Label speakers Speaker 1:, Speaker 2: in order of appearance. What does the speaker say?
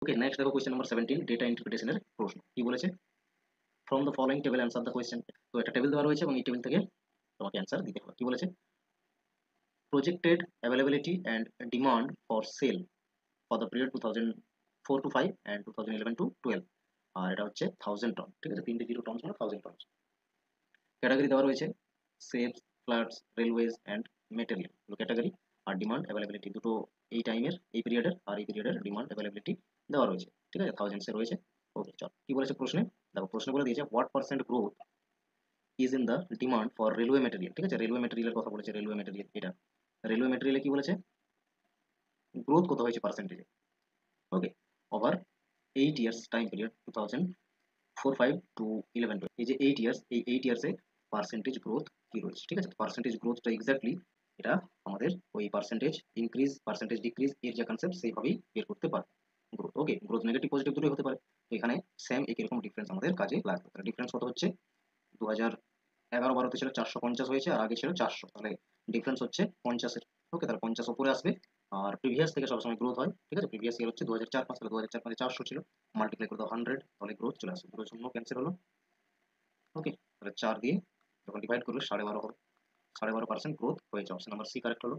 Speaker 1: ওকে, next দেখো question number 17, data ইন্টারপ্রিটেশনের প্রশ্ন কি বলেছে। From the following table answer the question. তো একটা টেবিল দেওয়া রয়েছে এবং এই টেবিল থেকে তোমাকে অ্যান্সার দিতে হবে। কি বলেছে, projected availability and demand for sale for the period 2004 to 5 and 2011 to 12। আর এটা হচ্ছে 1000 টন, ঠিক আছে, 3 জিরো টন মানে 1000 টন। ক্যাটাগরি দেওয়া রয়েছে sales, flats, railways and material, category. আর ডিমান্ড অ্যাভেলেবিলিটি দুটো এই টাইমের, এই পিরিয়ডের আর এই পিরিয়ডের ডিমান্ড অ্যাভেলেবিলিটি দেওয়া রয়েছে, ঠিক আছে, থাউজেন্ডসে রয়েছে। ওকে চল, কি বলেছে প্রশ্নে, দেখো প্রশ্ন বলে দিয়েছে what percent growth is in the demand for railway material, ঠিক আছে, রেলওয়ে মেটেরিয়ালের কথা বলেছে, রেলওয়ে মেটেরিয়াল এটা, রেলওয়ে মেটেরিয়ালে কি বলেছে গ্রোথ কত হয়েছে পার্সেন্টেজে। Okay, over 8 years time period 2004-5 to 11-12, এই যে 8 ইয়ার্স, এই 8 ইয়ার্সে পার্সেন্টেজ গ্রোথ কি রয়েছে, ঠিক আছে, পার্সেন্টেজ গ্রোথটা এক্স্যাক্টলি এটা আমাদের ওই পার্সেন্টেজ ইনক্রিজ পার্সেন্টেজ ডিক্রিজ এর যে কনসেপ্ট সেইভাবেই বের করতে পারবে গ্রোথ। ওকে, গ্রোথ নেগেটিভ পজিটিভ দুটোই হতে পারে। তো এখানে সেম একই রকম ডিফারেন্স আমাদের কাজে লাগবে। তাহলে ডিফারেন্স কত হচ্ছে, 2011-12 ছিল 450 হয়েছে আর আগে ছিল 400, তাহলে ডিফারেন্স হচ্ছে 50-এর। ওকে, তাহলে 50 উপরে আসবে। আর প্রিভিয়াস থেকে সবসময় গ্রোথ হয়, ঠিক আছে, প্রিভিয়াস ইয়ার হচ্ছে 2004-5, তাহলে 2004-5 400 ছিল, মাল্টিপ্লাই করে দাও 100, তাহলে গ্রোথ চলে আসবে, দুটো শূন্য ক্যান্সেল হলো। ওকে, তাহলে 4 দিয়ে যখন ডিভাইড করবে 12.5 হবে, 12.5% গ্রোথ হয়েছে, অপশন নাম্বার সি কারেক্ট হলো।